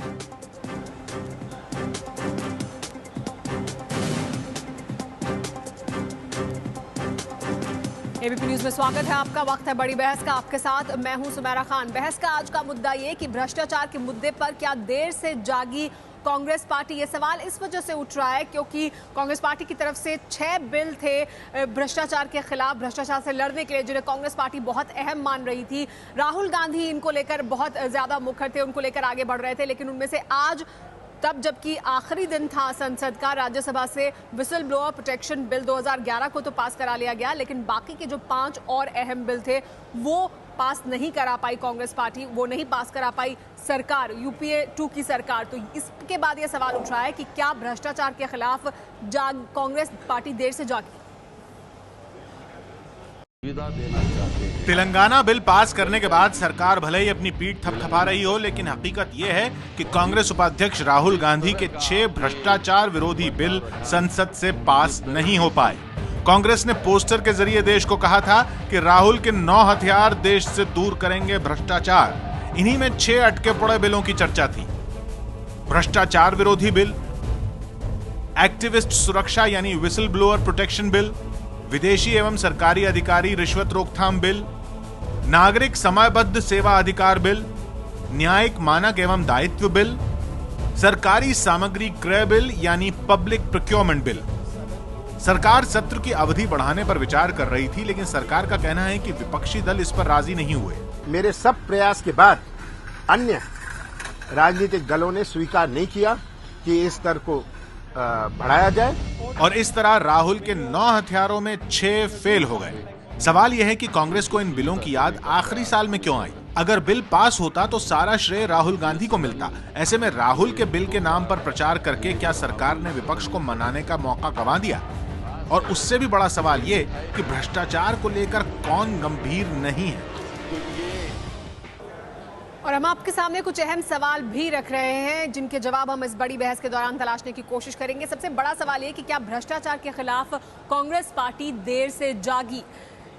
ABP news में स्वागत है आपका। वक्त है बड़ी बहस का, आपके साथ मैं हूं सुमेरा खान। बहस का आज का मुद्दा ये कि भ्रष्टाचार के मुद्दे पर क्या देर से जागी कांग्रेस पार्टी। ये सवाल इस वजह से उठ रहा है क्योंकि कांग्रेस पार्टी की तरफ से 6 बिल थे भ्रष्टाचार के खिलाफ, भ्रष्टाचार से लड़ने के लिए, जिन्हें कांग्रेस पार्टी बहुत अहम मान रही थी। राहुल गांधी इनको लेकर बहुत ज्यादा मुखर थे, उनको लेकर आगे बढ़ रहे थे। लेकिन उनमें से आज, तब जबकि आखिरी दिन था संसद का, राज्यसभा से विसल ब्लोअर प्रोटेक्शन बिल 2011 को तो पास करा लिया गया, लेकिन बाकी के जो 5 और अहम बिल थे वो पास नहीं करा पाई कांग्रेस पार्टी, वो नहीं पास करा पाई सरकार, यूपीए 2 की सरकार। तो इसके बाद ये सवाल उठ रहा है कि क्या भ्रष्टाचार के खिलाफ कांग्रेस पार्टी देर से जागी। तेलंगाना बिल पास करने के बाद सरकार भले ही अपनी पीठ थपथपा रही हो, लेकिन हकीकत यह है कि कांग्रेस उपाध्यक्ष राहुल गांधी के 6 भ्रष्टाचार विरोधी बिल संसद से पास नहीं हो पाए। कांग्रेस ने पोस्टर के जरिए देश को कहा था कि राहुल के 9 हथियार देश से दूर करेंगे भ्रष्टाचार। इन्हीं में 6 अटके पड़े बिलों की चर्चा थी। भ्रष्टाचार विरोधी बिल, एक्टिविस्ट सुरक्षा यानी विसल ब्लोअर प्रोटेक्शन बिल, विदेशी एवं सरकारी अधिकारी रिश्वत रोकथाम बिल, नागरिक समयबद्ध सेवा अधिकार बिल, न्यायिक मानक एवं दायित्व बिल, सरकारी सामग्री क्रय बिल यानी पब्लिक प्रोक्योरमेंट बिल। सरकार सत्र की अवधि बढ़ाने पर विचार कर रही थी, लेकिन सरकार का कहना है कि विपक्षी दल इस पर राजी नहीं हुए। मेरे सब प्रयास के बाद अन्य राजनीतिक दलों ने स्वीकार नहीं किया कि इस स्तर को बढ़ाया जाए, और इस तरह राहुल के 9 हथियारों में 6 फेल हो गए। सवाल यह है कि कांग्रेस को इन बिलों की याद आखिरी साल में क्यों आई। अगर बिल पास होता तो सारा श्रेय राहुल गांधी को मिलता। ऐसे में राहुल के बिल के नाम पर प्रचार करके क्या सरकार ने विपक्ष को मनाने का मौका गंवा दिया। और उससे भी बड़ा सवाल ये कि भ्रष्टाचार को लेकर कौन गंभीर नहीं है। और हम आपके सामने कुछ अहम सवाल भी रख रहे हैं, जिनके जवाब हम इस बड़ी बहस के दौरान तलाशने की कोशिश करेंगे। सबसे बड़ा सवाल ये कि क्या भ्रष्टाचार के खिलाफ कांग्रेस पार्टी देर से जागी।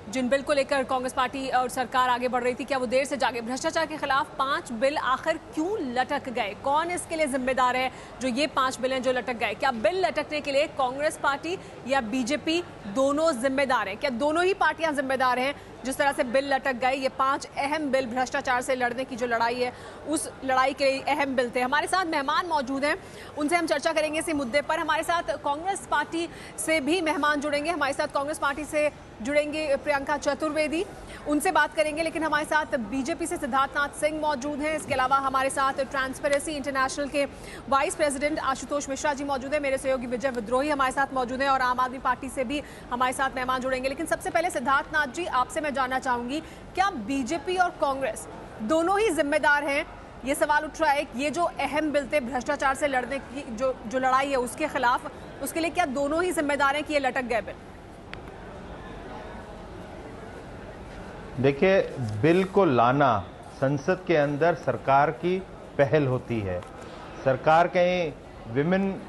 जिन बिल को लेकर कांग्रेस पार्टी और सरकार आगे बढ़ रही थी, क्या वो देर से जागे। भ्रष्टाचार के खिलाफ 5 बिल आखिर क्यों लटक गए, कौन इसके लिए जिम्मेदार है जो ये 5 बिल हैं जो लटक गए। क्या बिल लटकने के लिए कांग्रेस पार्टी या बीजेपी दोनों जिम्मेदार हैं। क्या दोनों ही पार्टियां जिम्मेदार हैं जिस तरह से बिल लटक गए। ये 5 अहम बिल भ्रष्टाचार से लड़ने की जो लड़ाई है, उस लड़ाई के लिए अहम बिल थे। हमारे साथ मेहमान मौजूद हैं, उनसे हम चर्चा करेंगे इसी मुद्दे पर। हमारे साथ कांग्रेस पार्टी से भी मेहमान जुड़ेंगे। हमारे साथ कांग्रेस पार्टी से जुड़ेंगे प्रियंका चतुर्वेदी, उनसे बात करेंगे। लेकिन हमारे साथ बीजेपी से सिद्धार्थनाथ सिंह मौजूद हैं। इसके अलावा हमारे साथ ट्रांसपेरेंसी इंटरनेशनल के वाइस प्रेसिडेंट आशुतोष मिश्रा जी मौजूद हैं। मेरे सहयोगी विजय विद्रोही हमारे साथ मौजूद हैं और आम आदमी पार्टी से भी हमारे साथ मेहमान जुड़ेंगे। लेकिन सबसे पहले सिद्धार्थनाथ जी, आपसे मैं जानना चाहूंगी, क्या बीजेपी और कांग्रेस दोनों ही जिम्मेदार हैं। ये सवाल उठ रहा है, ये जो अहम बिल थे भ्रष्टाचार से लड़ने की जो लड़ाई है उसके खिलाफ, उसके लिए क्या दोनों ही जिम्मेदार हैं कि ये लटक गए बिल। देखिए, बिल को लाना संसद के अंदर सरकार की पहल होती है। सरकार कहीं विमेन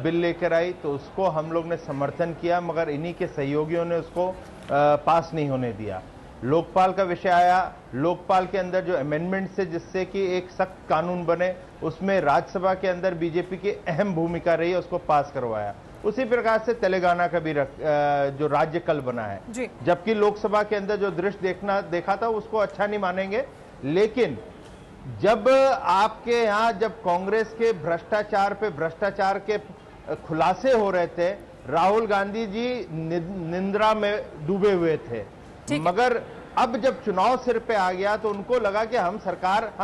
बिल लेकर आई तो उसको हम लोग ने समर्थन किया, मगर इन्हीं के सहयोगियों ने उसको पास नहीं होने दिया। लोकपाल का विषय आया, लोकपाल के अंदर जो अमेंडमेंट्स है जिससे कि एक सख्त कानून बने, उसमें राज्यसभा के अंदर बीजेपी की अहम भूमिका रही है, उसको पास करवाया। उसी प्रकार से तेलंगाना का भी जो राज्य कल बना है, जबकि लोकसभा के अंदर जो दृश्य देखा था उसको अच्छा नहीं मानेंगे। लेकिन जब आपके यहाँ जब कांग्रेस के भ्रष्टाचार के खुलासे हो रहे थे, राहुल गांधी जी निंद्रा में डूबे हुए थे। मगर अब जब चुनाव सिर पे आ गया तो उनको लगा कि हम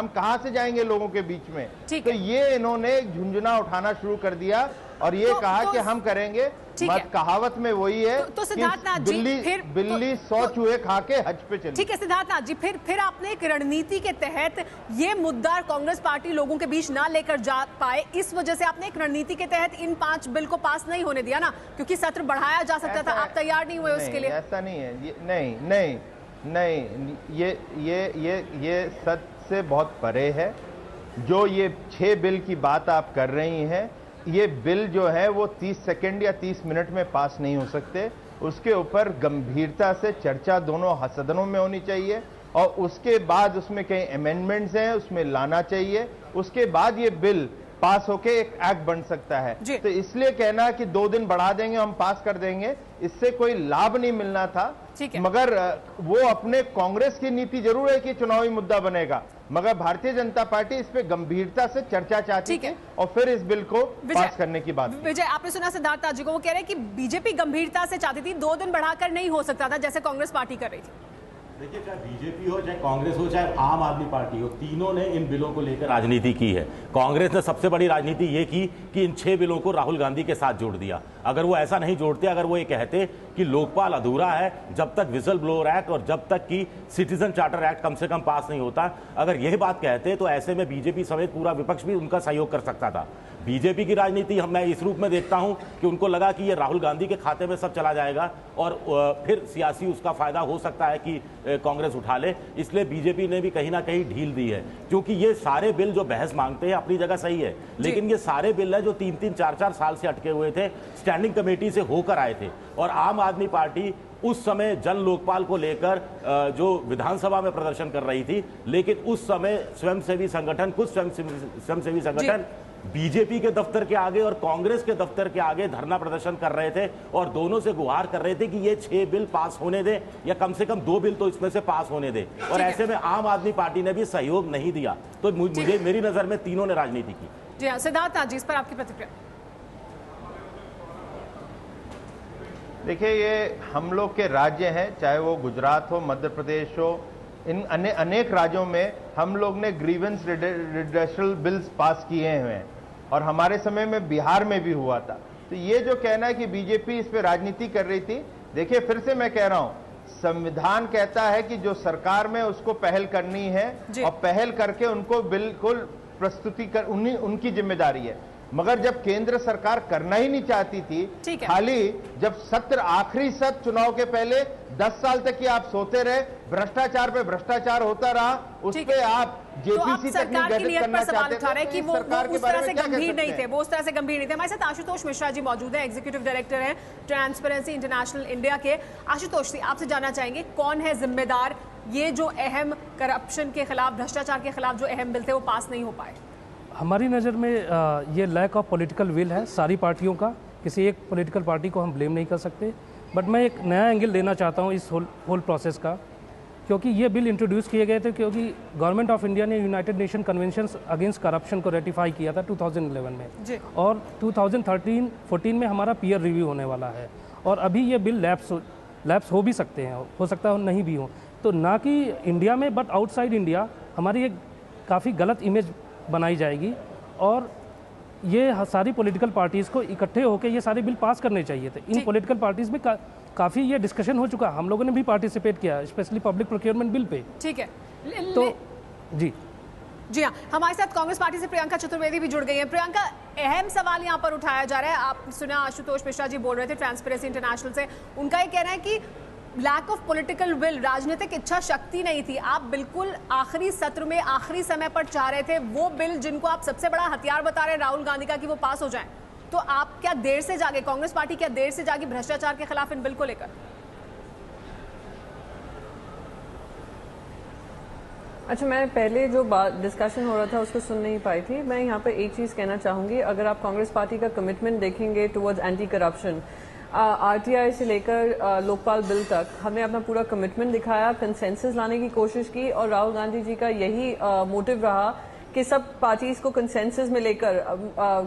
कहां से जाएंगे लोगों के बीच में। तो ये इन्होंने झुंझुना उठाना शुरू कर दिया और ये कहा कि हम करेंगे। मत कहावत में वही है तो सिद्धार्थनाथ जी, बिल्ली 100 चूहे खा के हज पे चली। ठीक है सिद्धार्थनाथ जी, फिर आपने एक रणनीति के तहत ये मुद्दा कांग्रेस पार्टी लोगों के बीच ना लेकर जा पाए, इस वजह से आपने एक रणनीति के तहत इन 5 बिल को पास नहीं होने दिया ना, क्योंकि सत्र बढ़ाया जा सकता था। आप तैयार नहीं हुए उसके लिए। ऐसा नहीं है, नहीं, ये सच से बहुत परे है। जो ये 6 बिल की बात आप कर रही हैं, ये बिल जो है वो 30 सेकंड या 30 मिनट में पास नहीं हो सकते। उसके ऊपर गंभीरता से चर्चा दोनों सदनों में होनी चाहिए और उसके बाद उसमें कई अमेंडमेंट्स हैं उसमें लाना चाहिए। उसके बाद ये बिल पास होके एक एक्ट बन सकता है। तो इसलिए कहना कि 2 दिन बढ़ा देंगे हम पास कर देंगे, इससे कोई लाभ नहीं मिलना था। मगर वो अपने कांग्रेस की नीति जरूर है कि चुनावी मुद्दा बनेगा, मगर भारतीय जनता पार्टी इस पे गंभीरता से चर्चा चाहती है और फिर इस बिल को पास करने की बात। विजय, आपने सुना सिद्धार्थ ताजी को, वो कह रहे हैं कि बीजेपी गंभीरता से चाहती थी, 2 दिन बढ़ाकर नहीं हो सकता था जैसे कांग्रेस पार्टी कर रही थी। देखिए, चाहे बीजेपी हो, चाहे कांग्रेस हो, चाहे आम आदमी पार्टी हो, तीनों ने इन बिलों को लेकर राजनीति की है। कांग्रेस ने सबसे बड़ी राजनीति ये की कि इन 6 बिलों को राहुल गांधी के साथ जोड़ दिया। अगर वो ऐसा नहीं जोड़ते, अगर वो ये कहते कि लोकपाल अधूरा है जब तक विजल ब्लोअर एक्ट और जब तक कि सिटीजन चार्टर एक्ट कम से कम पास नहीं होता, अगर यह बात कहते तो ऐसे में बीजेपी समेत पूरा विपक्ष भी उनका सहयोग कर सकता था। बीजेपी की राजनीति मैं इस रूप में देखता हूं कि उनको लगा कि ये राहुल गांधी के खाते में सब चला जाएगा और फिर सियासी उसका फायदा हो सकता है कि कांग्रेस उठा ले, इसलिए बीजेपी ने भी कहीं ना कहीं ढील दी है। क्योंकि ये सारे बिल जो बहस मांगते हैं अपनी जगह सही है, लेकिन ये सारे बिल है जो 3-3, 4-4 साल से अटके हुए थे, स्टैंडिंग कमेटी से होकर आए थे। और आम आदमी पार्टी उस समय जन लोकपाल को लेकर जो विधानसभा में प्रदर्शन कर रही थी, लेकिन उस समय स्वयंसेवी संगठन, कुछ स्वयंसेवी संगठन बीजेपी के दफ्तर के आगे और कांग्रेस के दफ्तर के आगे धरना प्रदर्शन कर रहे थे और दोनों से गुहार कर रहे थे कि ये 6 बिल पास होने दे या कम से कम 2 बिल तो इसमें से पास होने दे। और ऐसे में आम आदमी पार्टी ने भी सहयोग नहीं दिया। तो मुझे, मेरी नजर में तीनों ने राजनीति की। जी हाँ, सिद्धार्थ जी, इस पर आपकी प्रतिक्रिया। देखिए, ये हम लोग के राज्य हैं, चाहे वो गुजरात हो, मध्य प्रदेश हो, इन अनेक राज्यों में हम लोग ने ग्रीवेंस रिड्रेसल बिल्स पास किए हैं और हमारे समय में बिहार में भी हुआ था। तो ये जो कहना है कि बीजेपी इस पे राजनीति कर रही थी, देखिए फिर से मैं कह रहा हूं, संविधान कहता है कि जो सरकार में उसको पहल करनी है और पहल करके उनको बिल्कुल प्रस्तुति कर उनकी जिम्मेदारी है। मगर जब केंद्र सरकार करना ही नहीं चाहती थी, खाली जब सत्र आखिरी सत्र चुनाव के पहले 10 साल तक की आप सोते रहे, भ्रष्टाचार पे भ्रष्टाचार होता रहा, उस पे आप जेपीसी तक नहीं गठित करना चाहते थे कि वो उस तरह से गंभीर नहीं थे, वो उस तरह से गंभीर नहीं थे। हमारे साथ आशुतोष मिश्रा जी मौजूद है, एग्जीक्यूटिव डायरेक्टर हैं ट्रांसपेरेंसी इंटरनेशनल इंडिया के। आशुतोष जी, आपसे जानना चाहेंगे कौन है जिम्मेदार, ये जो अहम करप्शन के खिलाफ, भ्रष्टाचार के खिलाफ जो अहम बिल थे वो पास नहीं हो पाए? हमारी नज़र में ये लैक ऑफ पॉलिटिकल विल है सारी पार्टियों का, किसी एक पॉलिटिकल पार्टी को हम ब्लेम नहीं कर सकते। बट मैं एक नया एंगल लेना चाहता हूँ इस होल प्रोसेस का, क्योंकि ये बिल इंट्रोड्यूस किए गए थे क्योंकि गवर्नमेंट ऑफ इंडिया ने United nation convention against corruption को रेटिफाई किया था 2011 में और 2013-14 में हमारा पीयर रिव्यू होने वाला है और अभी ये बिल लैप्स हो भी सकते हैं, हो सकता है नहीं भी हो। तो ना कि इंडिया में बट आउटसाइड इंडिया हमारी एक काफ़ी गलत इमेज बनाई जाएगी और ये सारी पॉलिटिकल पार्टीज़ को इकट्ठे होकर ये सारे बिल पास करने चाहिए थे। इन पॉलिटिकल पार्टीज़ में काफ़ी ये डिस्कशन हो चुका, हम लोगों ने भी पार्टिसिपेट किया, specially public procurement bill pay. ठीक है, तो जी हाँ, हमारे साथ कांग्रेस पार्टी से प्रियंका चतुर्वेदी भी जुड़ गई हैं। प्रियंका, अहम सवाल यहाँ पर उठाया जा रहा है, आप सुना आशुतोष मिश्रा जी बोल रहे थे ट्रांसपेरेंसी इंटरनेशनल से, उनका ये कहना है कि लैक ऑफ पॉलिटिकल विल, राजनीतिक इच्छा शक्ति नहीं थी। आप बिल्कुल आखिरी सत्र में आखिरी समय पर चाह रहे थे वो बिल जिनको आप सबसे बड़ा हथियार बता रहे हैं राहुल गांधी का कि वो पास हो जाएं, तो आप क्या देर से जागे, कांग्रेस पार्टी क्या देर से जागी भ्रष्टाचार के खिलाफ इन बिल को लेकर? अच्छा, मैं पहले जो बात डिस्कशन हो रहा था उसको सुन नहीं पाई थी। मैं यहाँ पे एक चीज़ कहना चाहूँगी, अगर आप कांग्रेस पार्टी का कमिटमेंट देखेंगे टुवर्ड्स एंटी करप्शन, आरटीआई से लेकर लोकपाल बिल तक हमने अपना पूरा कमिटमेंट दिखाया, कंसेंसस लाने की कोशिश की और राहुल गांधी जी का यही मोटिव रहा कि सब पार्टीज को कंसेंसस में लेकर,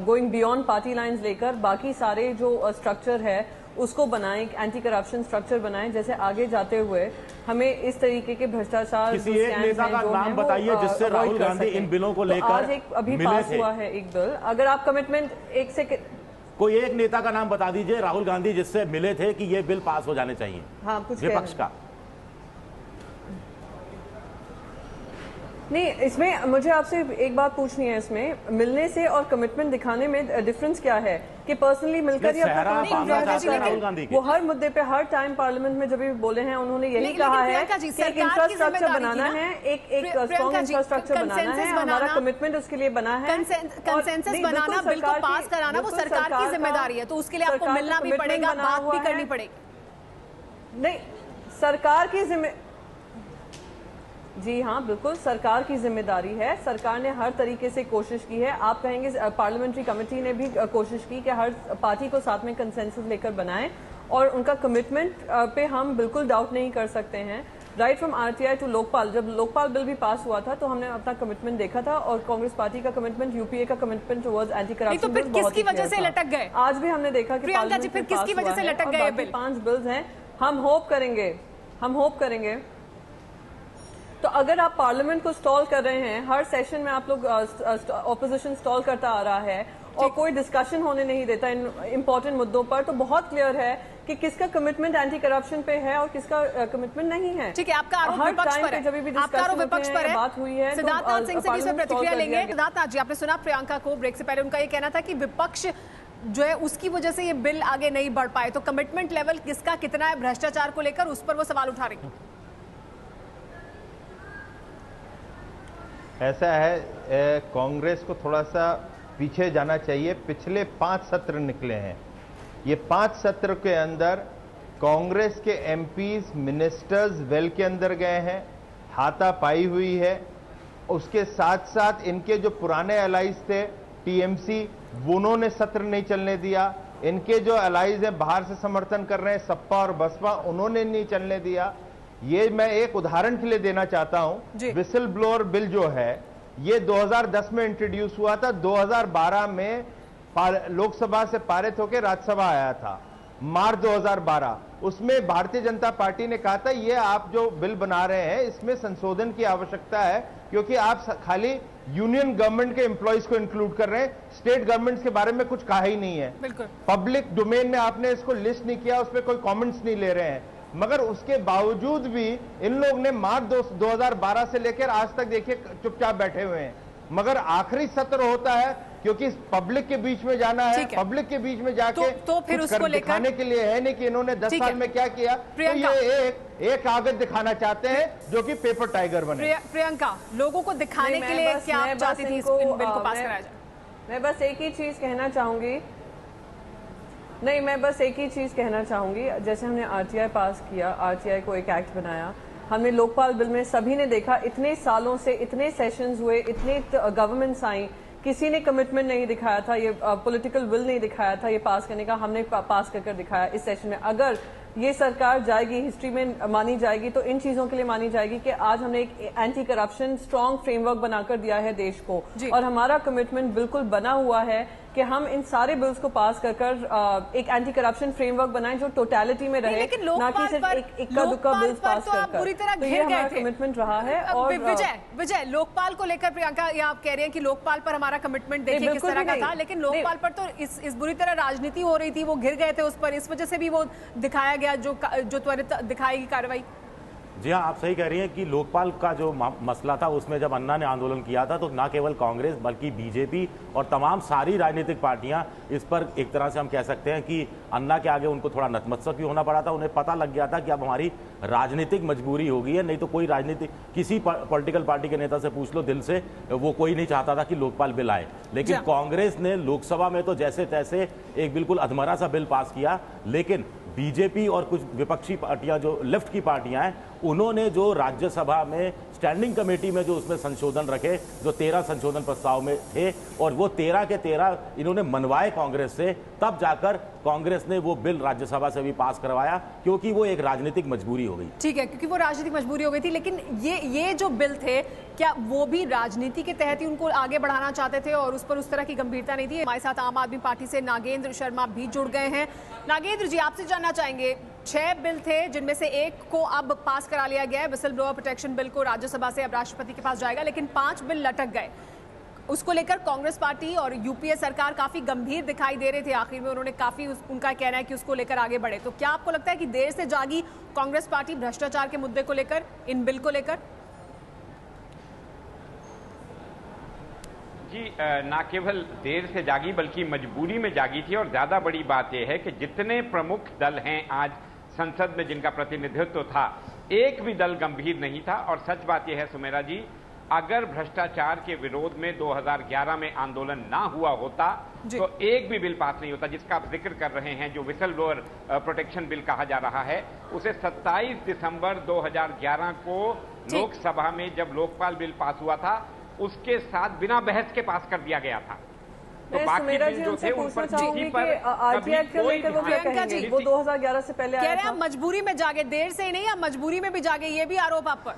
गोइंग बियॉन्ड पार्टी लाइंस लेकर बाकी सारे जो स्ट्रक्चर है उसको बनाएं, एंटी करप्शन स्ट्रक्चर बनाएं, जैसे आगे जाते हुए हमें इस तरीके के भ्रष्टाचार किसी एक नेता का नाम बताइए जिससे राहुल गांधी इन बिलों को लेकर आज एक अभी पास हुआ है एक बिल, अगर आप कमिटमेंट एक से कोई एक नेता का नाम बता दीजिए राहुल गांधी जिससे मिले थे कि ये बिल पास हो जाने चाहिए। हाँ, कुछ विपक्ष का नहीं। इसमें मुझे आपसे एक बात पूछनी है, इसमें मिलने से और कमिटमेंट दिखाने में डिफरेंस क्या है कि पर्सनली मिलकर या वो हर मुद्दे पे हर टाइम पार्लियामेंट में जब भी बोले हैं उन्होंने यही कहा है कि एक इंफ्रास्ट्रक्चर बनाना है, एक स्ट्रॉन्ग इंफ्रास्ट्रक्चर बनाना है, हमारा कमिटमेंट उसके लिए बना है। कंसेंसस बनाना, बिल को पास कराना वो सरकार की जिम्मेदारी है, तो उसके लिए आपको मिलना भी पड़ेगा, बात भी करनी पड़ेगी। नहीं, सरकार की जी हाँ, बिल्कुल सरकार की जिम्मेदारी है। सरकार ने हर तरीके से कोशिश की है। आप कहेंगे पार्लियामेंट्री कमेटी ने भी कोशिश की कि हर पार्टी को साथ में कंसेंसस लेकर बनाएं और उनका कमिटमेंट पे हम बिल्कुल डाउट नहीं कर सकते हैं। Right from RTI to Lokpal, जब लोकपाल बिल भी पास हुआ था तो हमने अपना कमिटमेंट देखा था और कांग्रेस पार्टी का कमिटमेंट, यूपीए का कमिटमेंट टुवर्ड्स एंटी करप्शन तो फिर किसकी वजह से लटक गए? आज भी हमने देखा कि प्रियंका जी, फिर किसकी वजह से लटक गए बिल? 5 बिल्स हैं। हम होप करेंगे तो अगर आप पार्लियामेंट को स्टॉल कर रहे हैं, हर सेशन में आप लोग ऑपोजिशन स्टॉल करता आ रहा है और कोई डिस्कशन होने नहीं देता इन इंपॉर्टेंट मुद्दों पर, तो बहुत क्लियर है कि किसका कमिटमेंट एंटी करप्शन पे है और किसका कमिटमेंट नहीं है। ठीक है, आपका आरोप विपक्ष पर है, आपका आरोप विपक्ष पर है, बात हुई है। सिद्धार्थ नाथ सिंह से भी इसमें प्रतिक्रिया लेंगे। सिद्धार्थ नाथ जी, आपने सुना प्रियंका को ब्रेक से पहले, उनका ये कहना था कि विपक्ष जो है उसकी वजह से ये बिल आगे नहीं बढ़ पाए, तो कमिटमेंट लेवल किसका कितना है भ्रष्टाचार को लेकर, उस पर वो सवाल उठा रही है। ऐसा है, कांग्रेस को थोड़ा सा पीछे जाना चाहिए। पिछले 5 सत्र निकले हैं। ये 5 सत्र के अंदर कांग्रेस के एमपीज, मिनिस्टर्स वेल के अंदर गए हैं, हाथापाई हुई है। उसके साथ साथ इनके जो पुराने एलाइज थे टीएमसी, उन्होंने सत्र नहीं चलने दिया। इनके जो एलाइज हैं बाहर से समर्थन कर रहे हैं सपा और बसपा, उन्होंने नहीं चलने दिया। ये मैं एक उदाहरण के लिए देना चाहता हूं। विसल ब्लोअर बिल जो है ये 2010 में इंट्रोड्यूस हुआ था, 2012 में लोकसभा से पारित होकर राज्यसभा आया था, मार्च 2012। उसमें भारतीय जनता पार्टी ने कहा था ये आप जो बिल बना रहे हैं इसमें संशोधन की आवश्यकता है, क्योंकि आप खाली यूनियन गवर्नमेंट के एम्प्लॉइज को इंक्लूड कर रहे हैं, स्टेट गवर्नमेंट्स के बारे में कुछ कहा ही नहीं है। पब्लिक डोमेन में आपने इसको लिस्ट नहीं किया, उस पर कोई कमेंट्स नहीं ले रहे हैं। मगर उसके बावजूद भी इन लोग ने मार्च 2012 से लेकर आज तक देखिए चुपचाप बैठे हुए हैं। मगर आखिरी सत्र होता है, क्योंकि पब्लिक के बीच में जाना है, पब्लिक के बीच में जाके तो फिर उसको दिखाने के लिए है नहीं कि इन्होंने 10 साल में क्या किया, तो ये एक कागज दिखाना चाहते हैं जो कि पेपर टाइगर बने। प्रियंका, लोगों को दिखाने के लिए क्या आप चाहती थी इन बिल को पास कराया जाए? मैं बस एक ही चीज कहना चाहूंगी, जैसे हमने आरटीआई पास किया, आरटीआई को एक एक्ट बनाया, हमने लोकपाल बिल में सभी ने देखा इतने सालों से इतने सेशंस हुए, इतने गवर्नमेंट्स आई, किसी ने कमिटमेंट नहीं दिखाया था, ये पॉलिटिकल विल नहीं दिखाया था ये पास करने का। हमने पास कर दिखाया इस सेशन में। अगर ये सरकार जाएगी, हिस्ट्री में मानी जाएगी, तो इन चीजों के लिए मानी जाएगी कि आज हमने एक एंटी करप्शन स्ट्रांग फ्रेमवर्क बनाकर दिया है देश को, और हमारा कमिटमेंट बिल्कुल बना हुआ है कि हम इन सारे बिल्स को पास कर एक एंटी करप्शन फ्रेमवर्क बनाएं जो टोटलिटी में रहे, ना कि सिर्फ इक्का दुक्का बिल्स पास कर। पूरी तरह तो ये हमारा कमिटमेंट रहा है। और विजय, लोकपाल को लेकर प्रियंका ये आप कह रहे हैं कि लोकपाल पर हमारा कमिटमेंट देखिए किस तरह का था, लेकिन लोकपाल पर तो इस बुरी तरह राजनीति हो रही थी, वो घिर गए थे उस पर, इस वजह से भी वो दिखाया गया जो त्वरित दिखाएगी कार्रवाई। जी हाँ, आप सही कह रही हैं कि लोकपाल का जो मसला था उसमें जब अन्ना ने आंदोलन किया था तो ना केवल कांग्रेस बल्कि बीजेपी और तमाम सारी राजनीतिक पार्टियां इस पर एक तरह से हम कह सकते हैं कि अन्ना के आगे उनको थोड़ा नतमस्तक भी होना पड़ा था। उन्हें पता लग गया था कि अब हमारी राजनीतिक मजबूरी हो गई है, नहीं तो कोई राजनीतिक किसी पॉलिटिकल पार्टी के नेता से पूछ लो, दिल से वो कोई नहीं चाहता था कि लोकपाल बिल आए। लेकिन कांग्रेस ने लोकसभा में तो जैसे तैसे एक बिल्कुल अधमरा सा बिल पास किया, लेकिन बीजेपी और कुछ विपक्षी पार्टियां जो लेफ्ट की पार्टियां हैं उन्होंने जो राज्यसभा में स्टैंडिंग कमेटी में जो उसमें संशोधन रखे, जो 13 संशोधन प्रस्ताव में थे, और वो 13 के 13 इन्होंने मनवाए कांग्रेस से, तब जाकर कांग्रेस ने वो बिल राज्यसभा से भी पास करवाया, क्योंकि वो एक राजनीतिक मजबूरी हो गई। ठीक है, क्योंकि वो राजनीतिक मजबूरी हो गई थी। लेकिन ये जो बिल थे, क्या वो भी राजनीति के तहत ही उनको आगे बढ़ाना चाहते थे और उस पर उस तरह की गंभीरता नहीं थी? हमारे साथ आम आदमी पार्टी से नागेंद्र शर्मा भी जुड़ गए हैं। नागेंद्र जी, आपसे जानना चाहेंगे, 6 बिल थे जिनमें से एक को अब पास करा लिया गया है, विसल ब्लोअर प्रोटेक्शन बिल को राज्यसभा से अब राष्ट्रपति के पास जाएगा, लेकिन 5 बिल लटक गए। उसको लेकर कांग्रेस पार्टी और यूपीए सरकार काफी गंभीर दिखाई दे रहे थे। आखिर में उन्होंने उनका कहना है कि उसको लेकर आगे बढ़े। तो क्या आपको लगता है कि देर से जागी कांग्रेस पार्टी भ्रष्टाचार के मुद्दे को लेकर, इन बिल को लेकर? जी, ना केवल देर से जागी बल्कि मजबूरी में जागी थी। और ज्यादा बड़ी बात यह है कि जितने प्रमुख दल हैं आज संसद में जिनका प्रतिनिधित्व था, एक भी दल गंभीर नहीं था। और सच बात यह है सुमेरा जी अगर भ्रष्टाचार के विरोध में 2011 में आंदोलन ना हुआ होता तो एक भी बिल पास नहीं होता। जिसका आप जिक्र कर रहे हैं, जो विसल ब्लोअर प्रोटेक्शन बिल कहा जा रहा है, उसे 27 दिसंबर 2011 को लोकसभा में जब लोकपाल बिल पास हुआ था, उसके साथ बिना बहस के पास कर दिया गया था। तो बाकी बिल जो थे उन पर किसी पर आरटीआई को लेकर वो क्या कहेंगे? वो 2011 से पहले कह रहे हैं मजबूरी में जागे, देर से ही नहीं, आप मजबूरी में भी जागे, ये भी आरोप आप पर।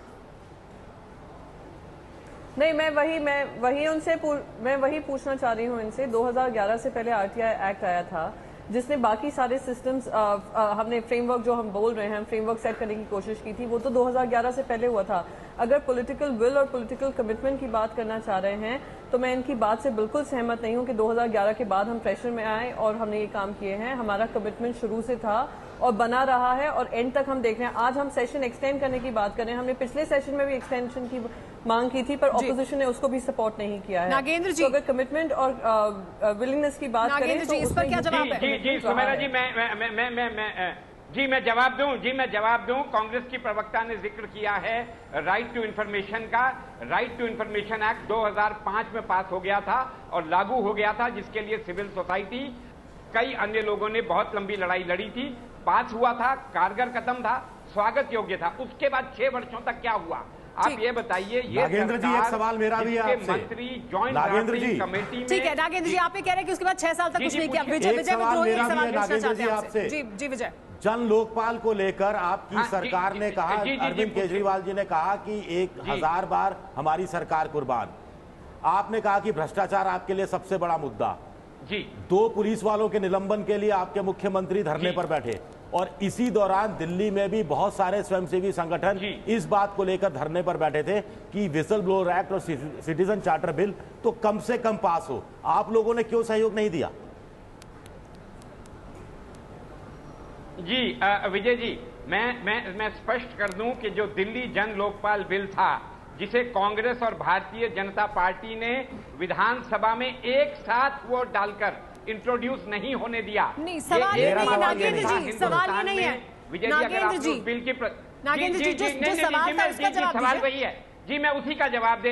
नहीं, मैं वही पूछना चाह रही हूँ इनसे। 2011 से पहले आरटीआई एक्ट आया था जिसने बाकी सारे सिस्टम्स, हमने फ्रेमवर्क जो हम बोल रहे हैं, फ्रेमवर्क सेट करने की कोशिश की थी, वो तो 2011 से पहले हुआ था। अगर पॉलिटिकल विल और पॉलिटिकल कमिटमेंट की बात करना चाह रहे हैं तो मैं इनकी बात से बिल्कुल सहमत नहीं हूं कि 2011 के बाद हम प्रेशर में आए और हमने ये काम किए हैं। हमारा कमिटमेंट शुरू से था और बना रहा है और एंड तक हम देख रहे हैं। आज हम सेशन एक्सटेंड करने की बात कर रहे हैं, हमने पिछले सेशन में भी एक्सटेंशन की मांग की थी, पर ऑपोजिशन ने उसको भी सपोर्ट नहीं किया है। नागेंद्र जी, तो अगर कमिटमेंट और विलिंगनेस की बात करें तो इस पर क्या जवाब है? जी सुमेरा जी, मैं जवाब दूं। कांग्रेस की प्रवक्ता ने जिक्र किया है राइट टू इंफॉर्मेशन का। राइट टू इंफॉर्मेशन एक्ट 2005 में पास हो गया था और लागू हो गया था, जिसके लिए सिविल सोसाइटी, कई अन्य लोगों ने बहुत लंबी लड़ाई लड़ी थी। पास हुआ था, कारगर कदम था, स्वागत योग्य था। उसके बाद 6 वर्षों तक क्या हुआ, आप ये बताइए। ये नागेंद्र जी, एक सवाल मेरा भी है आपसे। मंत्री ज्वाइंट ड्राफ्टिंग कमेटी में, ठीक है नागेंद्र जी, आप ये कह रहे हैं कि उसके बाद 6 साल तक कुछ नहीं किया। विजय विद्रोही एक सवाल पूछना चाहते हैं आपसे। जी विजय, जन लोकपाल को लेकर आपकी सरकार ने कहा, अरविंद केजरीवाल जी ने कहा कि 1000 बार हमारी सरकार कुर्बान। आपने कहा कि भ्रष्टाचार आपके लिए सबसे बड़ा मुद्दा। जी 2 पुलिस वालों के निलंबन के लिए आपके मुख्यमंत्री धरने पर बैठे और इसी दौरान दिल्ली में भी बहुत सारे स्वयंसेवी संगठन इस बात को लेकर धरने पर बैठे थे कि विसल ब्लोअर एक्ट और सिटीजन चार्टर बिल तो कम से कम पास हो। आप लोगों ने क्यों सहयोग नहीं दिया? जी विजय जी, मैं स्पष्ट कर दूं कि जो दिल्ली जन लोकपाल बिल था, जिसे कांग्रेस और भारतीय जनता पार्टी ने विधानसभा में एक साथ वोट डालकर इंट्रोड्यूस नहीं होने दिया। नहीं, सवाल ये नहीं है नागेंद्र जी, सवाल ये नहीं है विजय जी। अगर आप लोग बिल की नागेंद्र जी, जो सवाल था उसका जवाब सवाल वही है। जी मैं उसी का जवाब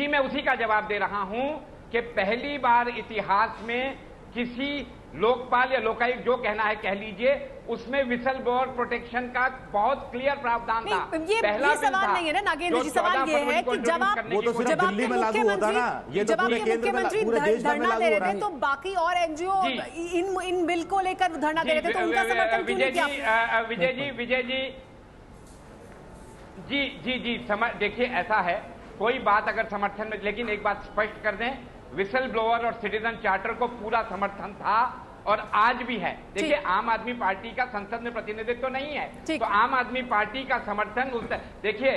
मैं उसी का जवाब दे रहा हूं कि पहली बार इतिहास में किसी लोकपाल या लोकायुक्त, जो कहना है कह लीजिए, उसमें विसल ब्लोअर प्रोटेक्शन का बहुत क्लियर प्रावधान था। पहला सवाल नहीं है ना नागेंद्र जी, सवाल ये है कि जब आपके मुख्यमंत्री धरना दे रहे थे तो बाकी और एनजीओ इन बिल को लेकर धरना दे रहे थे, तो उनका समर्थन क्यों नहीं किया? विजय जी देखिए, ऐसा है, कोई बात अगर समर्थन में, लेकिन एक बात स्पष्ट कर दें, विसल ब्लोअर और सिटीजन चार्टर को पूरा समर्थन था और आज भी है। देखिए, आम आदमी पार्टी का संसद में प्रतिनिधित्व तो नहीं है, तो आम आदमी पार्टी का समर्थन देखिए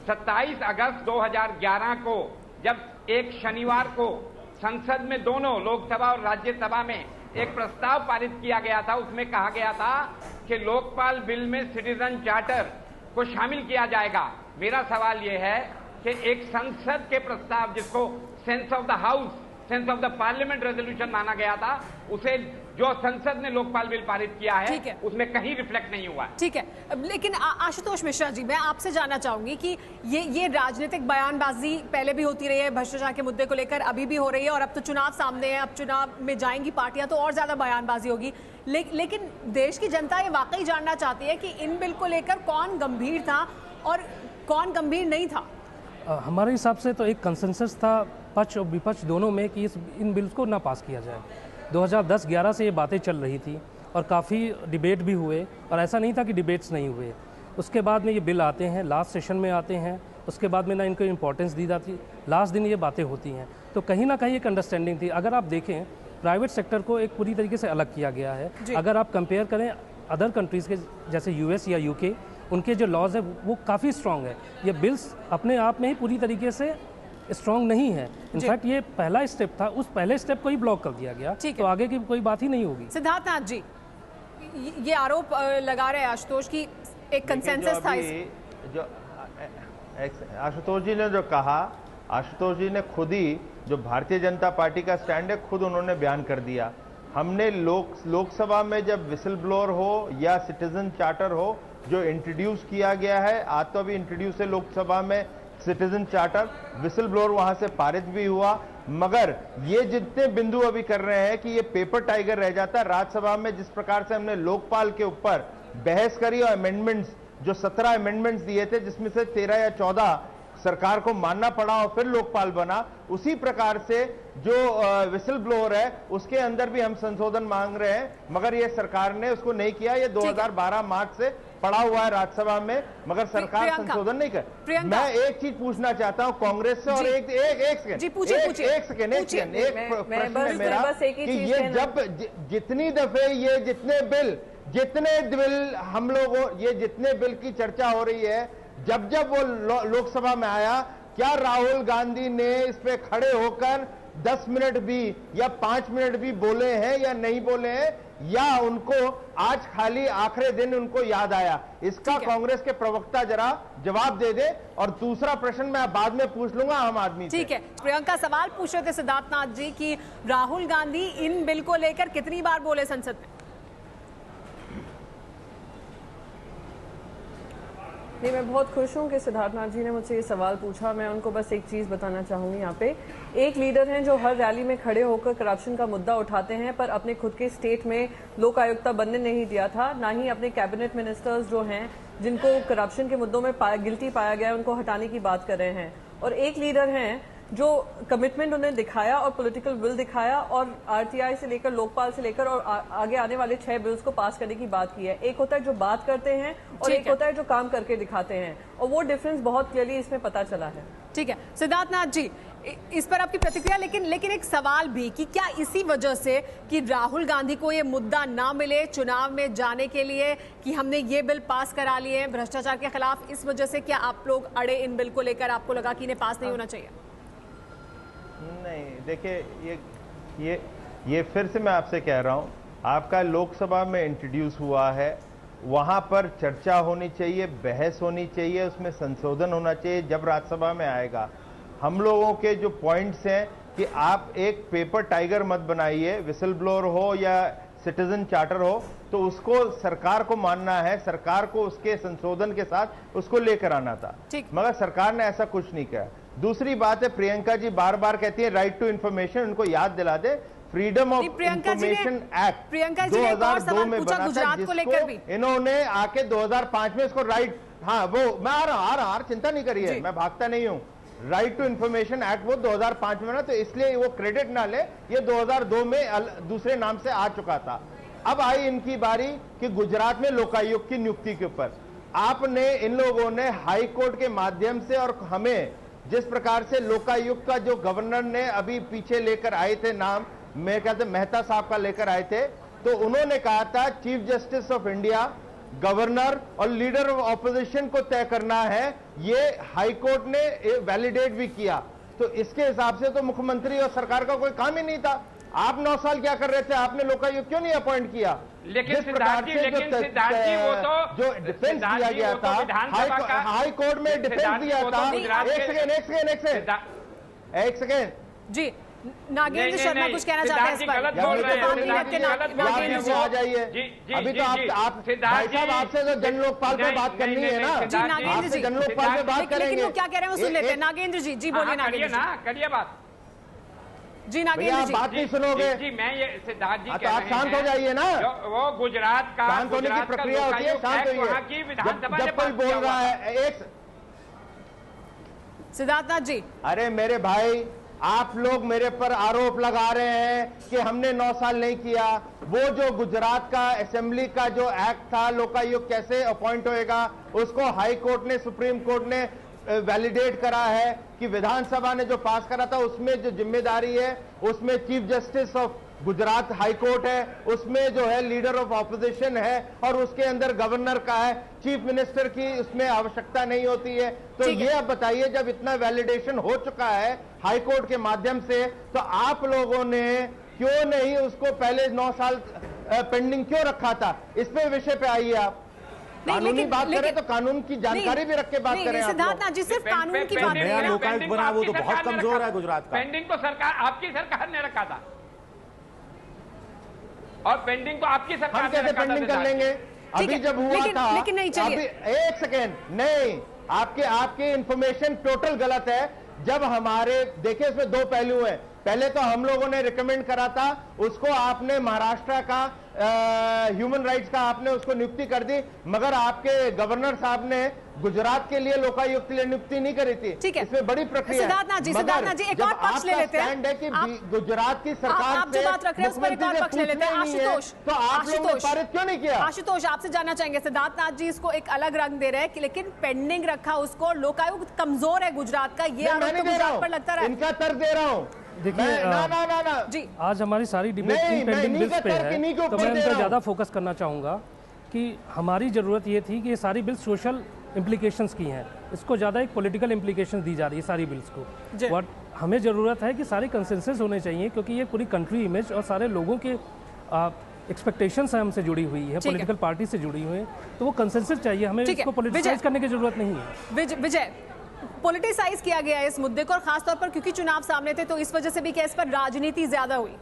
27 अगस्त 2011 को जब एक शनिवार को संसद में दोनों लोकसभा और राज्यसभा में एक प्रस्ताव पारित किया गया था, उसमें कहा गया था कि लोकपाल बिल में सिटीजन चार्टर को शामिल किया जाएगा। मेरा सवाल यह है कि एक संसद के प्रस्ताव, जिसको sense of the house, sense of the parliament resolution माना गया था, उसे जो संसद ने लोकपाल बिल पारित किया है उसमें कहीं रिफ्लेक्ट नहीं हुआ। ठीक है, लेकिन आशुतोष मिश्रा जी, मैं आपसे जानना चाहूंगी कि ये राजनीतिक बयानबाजी पहले भी होती रही है भ्रष्टाचार के मुद्दे को लेकर, अभी भी हो रही है, और अब तो चुनाव सामने है, अब चुनाव में जाएंगी पार्टियां तो और ज्यादा बयानबाजी होगी। लेकिन देश की जनता ये वाकई जानना चाहती है कि इन बिल को लेकर कौन गंभीर था और कौन गंभीर नहीं था। हमारे हिसाब से तो एक कंसेंसस था पक्ष और विपक्ष दोनों में कि इन बिल्स को ना पास किया जाए। 2010-11 से ये बातें चल रही थी और काफ़ी डिबेट भी हुए, और ऐसा नहीं था कि डिबेट्स नहीं हुए। उसके बाद में ये बिल आते हैं, लास्ट सेशन में आते हैं, उसके बाद में ना इनको इम्पोर्टेंस दी जाती, लास्ट दिन ये बातें होती हैं। तो कहीं ना कहीं एक अंडरस्टैंडिंग थी। अगर आप देखें, प्राइवेट सेक्टर को एक पूरी तरीके से अलग किया गया है। अगर आप कंपेयर करें अदर कंट्रीज़ के, जैसे US या UK, उनके जो लॉज है वो काफ़ी स्ट्रॉन्ग है। ये बिल्स अपने आप में ही पूरी तरीके से स्ट्रॉन्ग नहीं है। इनफैक्ट ये पहला स्टेप था, उस पहले स्टेप को ही ब्लॉक कर दिया गया, तो आगे की कोई बात ही नहीं होगी। सिद्धार्थनाथ जी, ये आरोप लगा रहे हैं आशुतोष की एक कंसेंसस था। जो आशुतोष जी ने जो कहा, आशुतोष जी ने खुद ही जो भारतीय जनता पार्टी का स्टैंड है खुद उन्होंने बयान कर दिया। हमने लोकसभा में जब विसल ब्लोअर हो या सिटीजन चार्टर हो जो इंट्रोड्यूस किया गया है, आज तो अभी इंट्रोड्यूस है लोकसभा में सिटीजन चार्टर, विसल ब्लोअर वहां से पारित भी हुआ। मगर ये जितने बिंदु अभी कर रहे हैं कि ये पेपर टाइगर रह जाता है। राज्यसभा में जिस प्रकार से हमने लोकपाल के ऊपर बहस करी और अमेंडमेंट्स, जो 17 अमेंडमेंट्स दिए थे जिसमें से 13 या 14 सरकार को मानना पड़ा और फिर लोकपाल बना, उसी प्रकार से जो विसल ब्लोअर है उसके अंदर भी हम संशोधन मांग रहे हैं, मगर ये सरकार ने उसको नहीं किया। ये 2012 मार्च से पड़ा हुआ है राज्यसभा में, मगर सरकार संशोधन नहीं कर। मैं एक चीज पूछना चाहता हूं कांग्रेस से, और एक सेकंड एक प्रश्न है मेरा कि ये जब जितनी दफे ये जितने बिल हम लोगों, ये जितने बिल की चर्चा हो रही है, जब वो लोकसभा में आया, क्या राहुल गांधी ने इस पे खड़े होकर 10 मिनट भी या 5 मिनट भी बोले हैं या नहीं बोले हैं, या उनको आज खाली आखिरी दिन उनको याद आया? इसका कांग्रेस के प्रवक्ता जरा जवाब दे दे। और दूसरा प्रश्न मैं बाद में पूछ लूंगा आम आदमी से। ठीक है, प्रियंका सवाल पूछ रहे थे सिद्धार्थनाथ जी कि राहुल गांधी इन बिल को लेकर कितनी बार बोले संसद में? नहीं, मैं बहुत खुश हूं कि सिद्धार्थनाथ जी ने मुझसे ये सवाल पूछा। मैं उनको बस एक चीज बताना चाहूंगी। यहाँ पे एक लीडर हैं जो हर रैली में खड़े होकर करप्शन का मुद्दा उठाते हैं, पर अपने खुद के स्टेट में लोक आयुक्ता बनने नहीं दिया था, ना ही अपने कैबिनेट मिनिस्टर्स जो हैं जिनको करप्शन के मुद्दों में गिल्टी पाया गया है उनको हटाने की बात कर रहे हैं। और एक लीडर हैं जो कमिटमेंट उन्हें दिखाया और पॉलिटिकल विल दिखाया और आरटीआई से लेकर लोकपाल से लेकर और आगे आने वाले 6 बिल्स को पास करने की बात की है। एक होता है जो बात करते हैं और एक होता है जो काम करके दिखाते हैं, और वो डिफरेंस बहुत क्लियरली इसमें पता चला है। ठीक है सिद्धार्थनाथ जी, इस पर आपकी प्रतिक्रिया। लेकिन एक सवाल भी कि क्या इसी वजह से कि राहुल गांधी को ये मुद्दा ना मिले चुनाव में जाने के लिए कि हमने ये बिल पास करा लिए हैं भ्रष्टाचार के खिलाफ, इस वजह से क्या आप लोग अड़े इन बिल को लेकर? आपको लगा कि इन्हें पास नहीं होना चाहिए? नहीं, देखिए ये फिर से मैं आपसे कह रहा हूं, आपका लोकसभा में इंट्रोड्यूस हुआ है, वहां पर चर्चा होनी चाहिए, बहस होनी चाहिए, उसमें संशोधन होना चाहिए। जब राज्यसभा में आएगा, हम लोगों के जो पॉइंट्स हैं कि आप एक पेपर टाइगर मत बनाइए, विसल ब्लोअर हो या सिटीजन चार्टर हो, तो उसको सरकार को मानना है, सरकार को उसके संशोधन के साथ उसको लेकर आना था, मगर सरकार ने ऐसा कुछ नहीं किया। दूसरी बात है, प्रियंका जी बार बार कहती है राइट टू इन्फॉर्मेशन, उनको याद दिला दे फ्रीडम ऑफ इंफॉर्मेशन एक्ट 2002 में बना था, जिसको इन्होंने आके 2005 में इसको राइट, हाँ वो मैं आ रहा चिंता नहीं करिए, मैं भागता नहीं हूं। राइट टू इंफॉर्मेशन एक्ट वो 2005 में बना, तो इसलिए वो क्रेडिट ना ले, ये 2002 में दूसरे नाम से आ चुका था। अब आई इनकी बारी कि गुजरात में लोकायुक्त की नियुक्ति के ऊपर आपने इन लोगों ने हाई कोर्ट के माध्यम से, और हमें जिस प्रकार से लोकायुक्त का जो गवर्नर ने अभी पीछे लेकर आए थे नाम, मैं कहते मेहता साहब का लेकर आए थे, तो उन्होंने कहा था chief justice of India, governor और लीडर ऑफ ऑपोजिशन को तय करना है। ये हाई कोर्ट ने वैलिडेट भी किया, तो इसके हिसाब से तो मुख्यमंत्री और सरकार का कोई काम ही नहीं था। आप 9 साल क्या कर रहे थे? आपने लोकायुक्त क्यों नहीं अपॉइंट किया? लेकिन सिद्धार्थ जी, वो तो जो डिफेंस दिया गया था हाई कोर्ट में, डिफेंस दिया था। एक सेकेंड जी, नागेंद्र शर्मा कुछ कहना चाहते हैं इस पर? आ जाइए, अभी तो आप भाई साहब आपसे तो जन लोकपाल पे बात करनी है ना, आपसे जन लोकपाल पे बात करेंगे। लेकिन वो क्या कह रहे हैं वो सुन लेते हैं। नागेंद्र जी, जी बोलिए नागेंद्र जी। करिए बात जी। नागेंद्र जी बात नहीं सुनोगे जी, मैं ये सिद्धार्थ जी तो आप शांत हो जाइए ना। वो गुजरात का शांत होने की प्रक्रिया होती है, शांत होइए। जब कोई बोल रहा है एक सिद्धार्थनाथ जी, अरे मेरे भाई, आप लोग मेरे पर आरोप लगा रहे हैं कि हमने 9 साल नहीं किया। वो जो गुजरात का असेंबली का जो एक्ट था, लोकायुक्त कैसे अपॉइंट होएगा, उसको हाई कोर्ट ने, सुप्रीम कोर्ट ने वैलिडेट करा है कि विधानसभा ने जो पास करा था उसमें जो जिम्मेदारी है उसमें chief justice of Gujarat high court है, उसमें जो है लीडर ऑफ ऑपोजिशन है, और उसके अंदर गवर्नर का है, चीफ मिनिस्टर की उसमें आवश्यकता नहीं होती है। तो ये अब बताइए, जब इतना वैलिडेशन हो चुका है हाई कोर्ट के माध्यम से, तो आप लोगों ने क्यों नहीं उसको पहले 9 साल पेंडिंग क्यों रखा था? इस पे विषय पे आइए आप। कानूनी बात करें तो कानून की जानकारी भी रख के बात करें। सिद्धार्थनाथ जी, सिर्फ कानून की बात नया लोकायुक्त बना, वो तो बहुत कमजोर है गुजरात का। पेंडिंग तो सरकार, आपकी सरकार ने रखा था, और पेंडिंग तो आपकी सरकार हम कैसे पेंडिंग कर लेंगे? अभी जब हुआ था, लेकिन नहीं, चलिए एक सेकेंड, नहीं आपकी इंफॉर्मेशन टोटल गलत है। जब हमारे देखिए इसमें दो पहलू हैं। पहले तो हम लोगों ने रिकमेंड करा था, उसको आपने महाराष्ट्र का ह्यूमन राइट्स का आपने उसको नियुक्ति कर दी, मगर आपके गवर्नर साहब ने गुजरात के लिए लोकायुक्त के लिए नियुक्ति नहीं करी थी। ठीक है, इसमें बड़ी प्रक्रिया है। सिद्धार्थनाथ जी एक और पक्ष ले लेते हैं। है कि गुजरात की सरकार आप जो बात रख रहे हैं उस पर एक और पक्ष ले लेते हैं। आशुतोष, तो आप लोगों ने पारित क्यों नहीं किया? आशुतोष आपसे जानना चाहेंगे, सिद्धार्थनाथ जी इसको एक अलग रंग दे रहे हैं लेकिन पेंडिंग रखा उसको, लोकायुक्त कमजोर है गुजरात का, ये आरोप तो गुजरात पर लगता रहा है। इनका तर्क दे रहा हूँ। देखिए ना जी, आज हमारी सारी डिबेट इन पेंडिंग बिल्स पे है, तो मैं इन पर ज़्यादा फोकस करना चाहूँगा कि हमारी ज़रूरत ये थी कि ये सारी बिल्स सोशल इम्प्लीकेशंस की हैं, इसको ज़्यादा एक पॉलिटिकल इम्प्लीकेशन दी जा रही है सारी बिल्स को। बट हमें ज़रूरत है कि सारे कंसेंसस होने चाहिए, क्योंकि ये पूरी कंट्री इमेज और सारे लोगों के एक्सपेक्टेशंस है हमसे जुड़ी हुई है, पॉलिटिकल पार्टी से जुड़ी हुई है, तो वो कंसेंसस चाहिए, हमें इसको पॉलिटिसाइज करने की जरूरत नहीं है। विजय, पॉलिटिसाइज किया गया है इस मुद्दे को, और खासतौर पर क्योंकि चुनाव सामने थे तो इस वजह से भी क्या इस पर राजनीति ज्यादा हुई?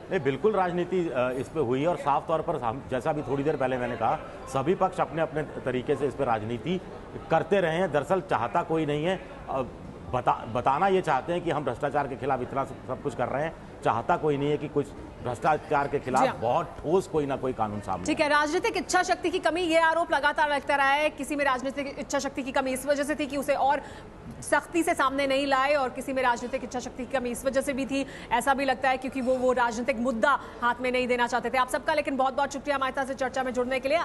नहीं, बिल्कुल राजनीति इस पे हुई है, और साफ तौर पर हम जैसा भी थोड़ी देर पहले मैंने कहा, सभी पक्ष अपने अपने तरीके से इस पे राजनीति करते रहे हैं। दरअसल चाहता कोई नहीं है, बताना ये चाहते हैं कि हम भ्रष्टाचार के खिलाफ इतना सब कुछ कर रहे हैं, चाहता कोई नहीं है कि कुछ भ्रष्टाचार के खिलाफ बहुत ठोस कोई ना कोई कानून सामने। ठीक है, राजनीतिक इच्छा शक्ति की कमी, ये आरोप लगातार लगता रहा है। किसी में राजनीतिक इच्छा शक्ति की कमी इस वजह से थी कि उसे और सख्ती से सामने नहीं लाए, और किसी में राजनीतिक इच्छा शक्ति की कमी इस वजह से भी थी, ऐसा भी लगता है क्योंकि वो राजनीतिक मुद्दा हाथ में नहीं देना चाहते थे। आप सबका लेकिन बहुत बहुत शुक्रिया हमारे साथ चर्चा में जुड़ने के लिए।